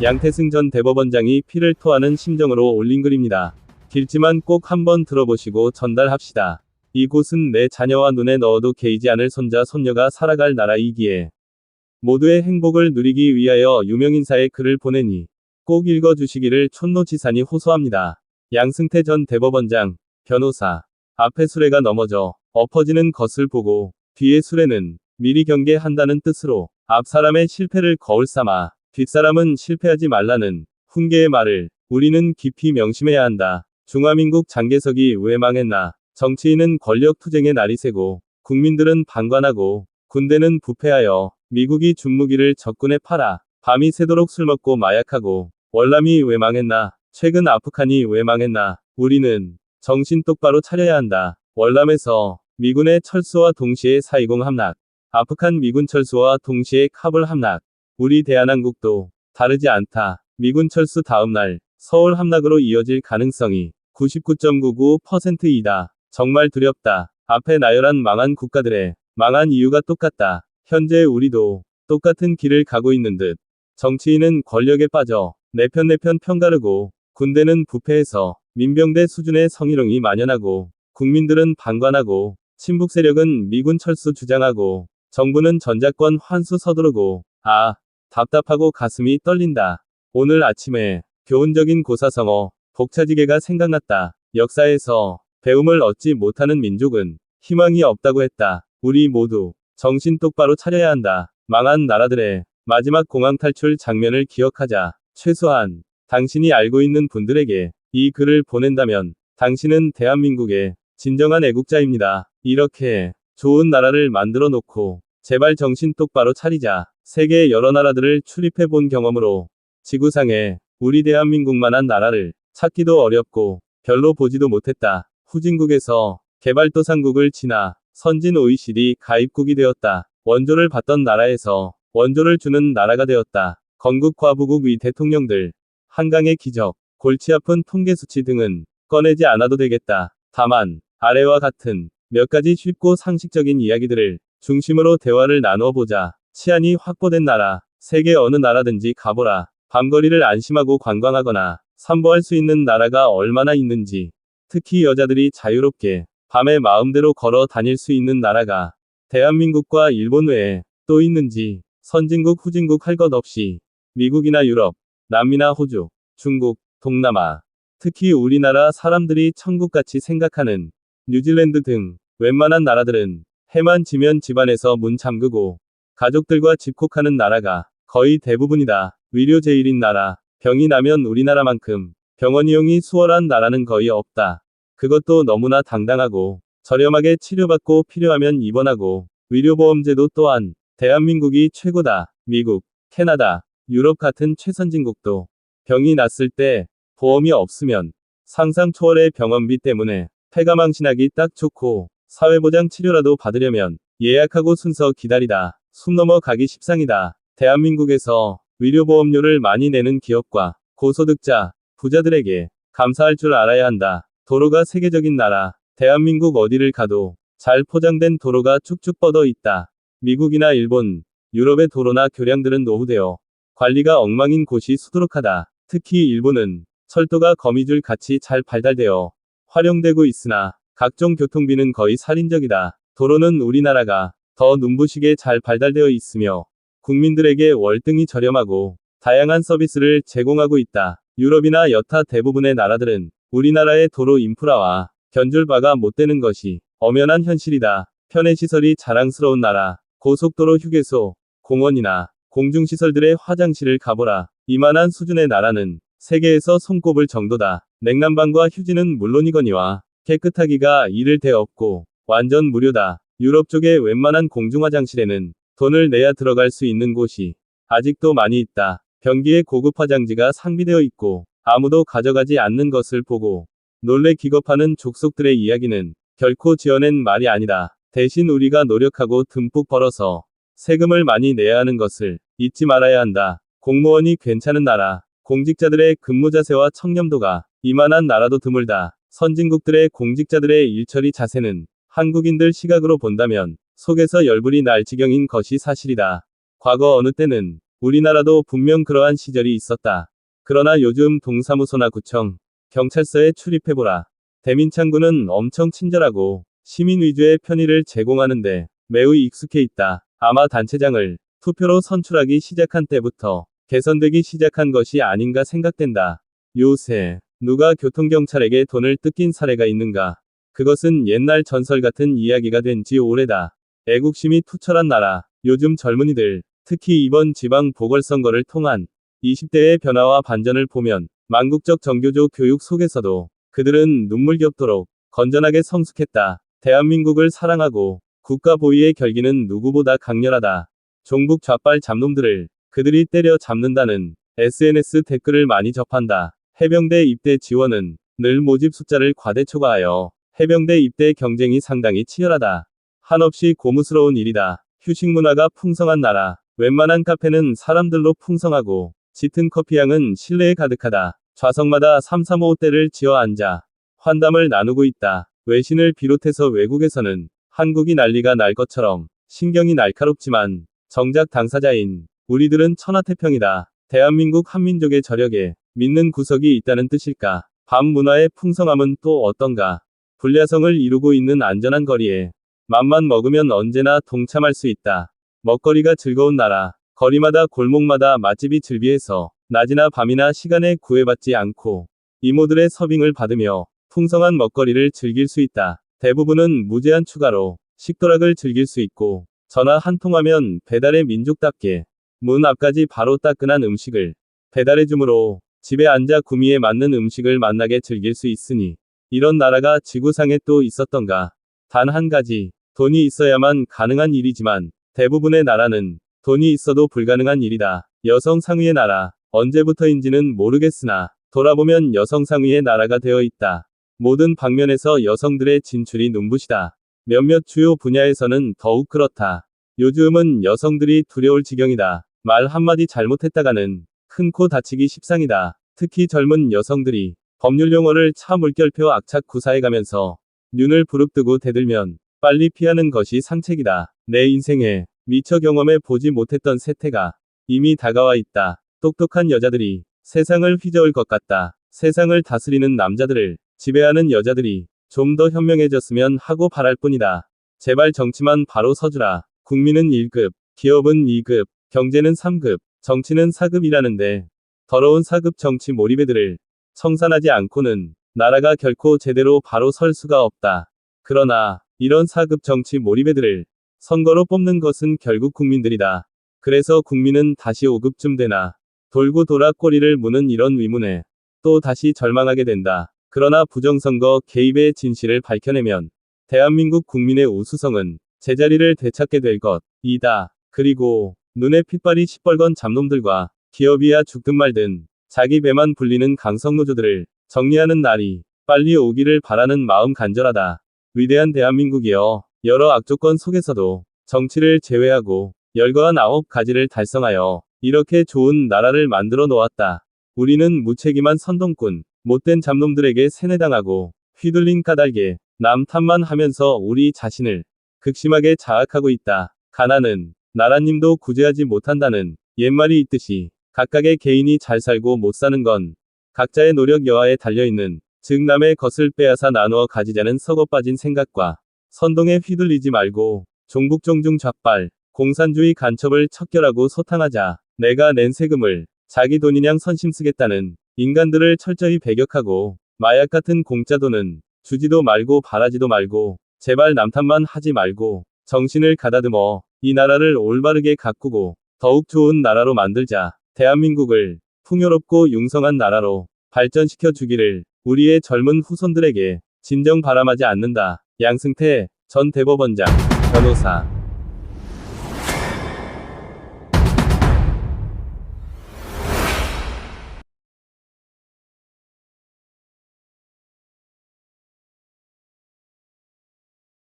양태승 전 대법원장이 피를 토하는 심정으로 올린 글입니다. 길지만 꼭 한번 들어보시고 전달합시다. 이곳은 내 자녀와 눈에 넣어도 개이지 않을 손자 손녀가 살아갈 나라이기에 모두의 행복을 누리기 위하여 유명인사의 글을 보내니 꼭 읽어주시기를 촌노지산이 호소합니다. 양승태 전 대법원장, 변호사. 앞에 수레가 넘어져 엎어지는 것을 보고 뒤에 수레는 미리 경계한다는 뜻으로 앞 사람의 실패를 거울 삼아 뒷사람은 실패하지 말라는 훈계의 말을 우리는 깊이 명심해야 한다. 중화민국 장개석이 왜 망했나? 정치인은 권력 투쟁의 날이 새고 국민들은 방관하고 군대는 부패하여 미국이 준무기를 적군에 팔아 밤이 새도록 술 먹고 마약하고 월남이 왜 망했나? 최근 아프간이 왜 망했나? 우리는 정신 똑바로 차려야 한다. 월남에서 미군의 철수와 동시에 4.20 함락, 아프간 미군 철수와 동시에 카불 함락. 우리 대한항국도 다르지 않다. 미군 철수 다음 날 서울 함락으로 이어질 가능성이 99.99%이다. 정말 두렵다. 앞에 나열한 망한 국가들의 망한 이유가 똑같다. 현재 우리도 똑같은 길을 가고 있는 듯. 정치인은 권력에 빠져 내편 편가르고 군대는 부패해서 민병대 수준의 성희롱이 만연하고 국민들은 방관하고 친북 세력은 미군 철수 주장하고 정부는 전작권 환수 서두르고 답답하고 가슴이 떨린다. 오늘 아침에 교훈적인 고사성어 복차지계가 생각났다. 역사에서 배움을 얻지 못하는 민족은 희망이 없다고 했다. 우리 모두 정신 똑바로 차려야 한다. 망한 나라들의 마지막 공항 탈출 장면을 기억하자. 최소한 당신이 알고 있는 분들에게 이 글을 보낸다면 당신은 대한민국의 진정한 애국자입니다. 이렇게 좋은 나라를 만들어 놓고 제발 정신 똑바로 차리자. 세계 여러 나라들을 출입해 본 경험으로 지구상에 우리 대한민국만한 나라를 찾기도 어렵고 별로 보지도 못했다. 후진국에서 개발도상국을 지나 선진 OECD 가입국이 되었다. 원조를 받던 나라에서 원조를 주는 나라가 되었다. 건국 과부국 위 대통령들, 한강의 기적, 골치 아픈 통계 수치 등은 꺼내지 않아도 되겠다. 다만 아래와 같은 몇 가지 쉽고 상식적인 이야기들을 중심으로 대화를 나누어 보자. 치안이 확보된 나라, 세계 어느 나라든지 가보라. 밤거리를 안심하고 관광하거나 산보할 수 있는 나라가 얼마나 있는지, 특히 여자들이 자유롭게 밤에 마음대로 걸어 다닐 수 있는 나라가 대한민국과 일본 외에 또 있는지, 선진국 후진국 할 것 없이 미국이나 유럽, 남미나 호주, 중국, 동남아, 특히 우리나라 사람들이 천국같이 생각하는 뉴질랜드 등 웬만한 나라들은 해만 지면 집안에서 문 잠그고 가족들과 집콕하는 나라가 거의 대부분이다. 위료 제일인 나라, 병이 나면 우리나라만큼 병원 이용이 수월한 나라는 거의 없다. 그것도 너무나 당당하고 저렴하게 치료받고 필요하면 입원하고 의료보험제도 또한 대한민국이 최고다. 미국, 캐나다, 유럽 같은 최선진국도 병이 났을 때 보험이 없으면 상상 초월의 병원비 때문에 폐가망신하기 딱 좋고 사회보장 치료라도 받으려면 예약하고 순서 기다리다 숨 넘어가기 십상이다. 대한민국에서 의료보험료를 많이 내는 기업과 고소득자, 부자들에게 감사할 줄 알아야 한다. 도로가 세계적인 나라, 대한민국 어디를 가도 잘 포장된 도로가 쭉쭉 뻗어 있다. 미국이나 일본, 유럽의 도로나 교량들은 노후되어 관리가 엉망인 곳이 수두룩하다. 특히 일본은 철도가 거미줄 같이 잘 발달되어 활용되고 있으나 각종 교통비는 거의 살인적이다. 도로는 우리나라가 더 눈부시게 잘 발달되어 있으며 국민들에게 월등히 저렴하고 다양한 서비스를 제공하고 있다. 유럽이나 여타 대부분의 나라들은 우리나라의 도로 인프라와 견줄 바가 못 되는 것이 엄연한 현실이다. 편의시설이 자랑스러운 나라, 고속도로 휴게소, 공원이나 공중시설들의 화장실을 가보라. 이만한 수준의 나라는 세계에서 손꼽을 정도다. 냉난방과 휴지는 물론이거니와 깨끗하기가 이를 데 없고 완전 무료다. 유럽 쪽의 웬만한 공중화장실에는 돈을 내야 들어갈 수 있는 곳이 아직도 많이 있다. 변기에 고급 화장지가 상비되어 있고 아무도 가져가지 않는 것을 보고 놀래 기겁하는 족속들의 이야기는 결코 지어낸 말이 아니다. 대신 우리가 노력하고 듬뿍 벌어서 세금을 많이 내야 하는 것을 잊지 말아야 한다. 공무원이 괜찮은 나라, 공직자들의 근무 자세와 청렴도가 이만한 나라도 드물다. 선진국들의 공직자들의 일처리 자세는 한국인들 시각으로 본다면 속에서 열불이 날 지경인 것이 사실이다. 과거 어느 때는 우리나라도 분명 그러한 시절이 있었다. 그러나 요즘 동사무소나 구청, 경찰서에 출입해보라. 대민창구는 엄청 친절하고 시민 위주의 편의를 제공하는데 매우 익숙해 있다. 아마 단체장을 투표로 선출하기 시작한 때부터 개선되기 시작한 것이 아닌가 생각된다. 요새 누가 교통경찰에게 돈을 뜯긴 사례가 있는가? 그것은 옛날 전설 같은 이야기가 된 지 오래다. 애국심이 투철한 나라, 요즘 젊은이들, 특히 이번 지방 보궐선거를 통한 20대의 변화와 반전을 보면 망국적 정교조 교육 속에서도 그들은 눈물겹도록 건전하게 성숙했다. 대한민국을 사랑하고 국가 보위의 결기는 누구보다 강렬하다. 종북 좌빨 잡놈들을 그들이 때려 잡는다는 SNS 댓글을 많이 접한다. 해병대 입대 지원은 늘 모집 숫자를 과대초과하여 해병대 입대 경쟁이 상당히 치열하다. 한없이 고무스러운 일이다. 휴식 문화가 풍성한 나라. 웬만한 카페는 사람들로 풍성하고 짙은 커피향은 실내에 가득하다. 좌석마다 335대를 지어 앉아 환담을 나누고 있다. 외신을 비롯해서 외국에서는 한국이 난리가 날 것처럼 신경이 날카롭지만 정작 당사자인 우리들은 천하태평이다. 대한민국 한민족의 저력에 믿는 구석이 있다는 뜻일까? 밤 문화의 풍성함은 또 어떤가? 불야성을 이루고 있는 안전한 거리에 맘만 먹으면 언제나 동참할 수 있다. 먹거리가 즐거운 나라. 거리마다 골목마다 맛집이 즐비해서 낮이나 밤이나 시간에 구애받지 않고 이모들의 서빙을 받으며 풍성한 먹거리를 즐길 수 있다. 대부분은 무제한 추가로 식도락을 즐길 수 있고 전화 한 통하면 배달의 민족답게 문 앞까지 바로 따끈한 음식을 배달해주므로 집에 앉아 구미에 맞는 음식을 맛나게 즐길 수 있으니 이런 나라가 지구상에 또 있었던가. 단 한 가지, 돈이 있어야만 가능한 일이지만 대부분의 나라는 돈이 있어도 불가능한 일이다. 여성 상위의 나라, 언제부터인지는 모르겠으나 돌아보면 여성 상위의 나라가 되어 있다. 모든 방면에서 여성들의 진출이 눈부시다. 몇몇 주요 분야에서는 더욱 그렇다. 요즘은 여성들이 두려울 지경이다. 말 한마디 잘못했다가는 큰 코 다치기 십상이다. 특히 젊은 여성들이 법률 용어를 차 물결표 악착 구사해가면서 눈을 부릅뜨고 대들면 빨리 피하는 것이 상책이다. 내 인생에 미처 경험해 보지 못했던 세태가 이미 다가와 있다. 똑똑한 여자들이 세상을 휘저을 것 같다. 세상을 다스리는 남자들을 지배하는 여자들이 좀 더 현명해졌으면 하고 바랄 뿐이다. 제발 정치만 바로 서주라. 국민은 1급, 기업은 2급, 경제는 3급, 정치는 4급이라는데 더러운 4급 정치 몰입애들을 청산하지 않고는 나라가 결코 제대로 바로 설 수가 없다. 그러나 이런 4급 정치 몰입애들을 선거로 뽑는 것은 결국 국민들이다. 그래서 국민은 다시 5급쯤 되나 돌고 돌아 꼬리를 무는 이런 위문에 또 다시 절망하게 된다. 그러나 부정선거 개입의 진실을 밝혀내면 대한민국 국민의 우수성은 제자리를 되찾게 될 것이다. 그리고 눈에 핏발이 시뻘건 잡놈들과 기업이야 죽든 말든 자기 배만 불리는 강성노조들을 정리하는 날이 빨리 오기를 바라는 마음 간절하다. 위대한 대한민국이여, 여러 악조건 속에서도 정치를 제외하고 열거한 9가지를 달성하여 이렇게 좋은 나라를 만들어 놓았다. 우리는 무책임한 선동꾼, 못된 잡놈들에게 세뇌당하고 휘둘린 까닭에 남 탓만 하면서 우리 자신을 극심하게 자학하고 있다. 가난은 나라님도 구제하지 못한다는 옛말이 있듯이 각각의 개인이 잘 살고 못 사는 건 각자의 노력 여하에 달려있는, 즉 남의 것을 빼앗아 나누어 가지자는 썩어빠진 생각과 선동에 휘둘리지 말고 종북종중 좌빨, 공산주의 간첩을 척결하고 소탕하자. 내가 낸 세금을 자기 돈이냥 선심 쓰겠다는 인간들을 철저히 배격하고 마약 같은 공짜 돈은 주지도 말고 바라지도 말고 제발 남 탓만 하지 말고 정신을 가다듬어 이 나라를 올바르게 가꾸고 더욱 좋은 나라로 만들자. 대한민국을 풍요롭고 융성한 나라로 발전시켜 주기를 우리의 젊은 후손들에게 진정 바람하지 않는다. 양승태 전 대법원장, 변호사.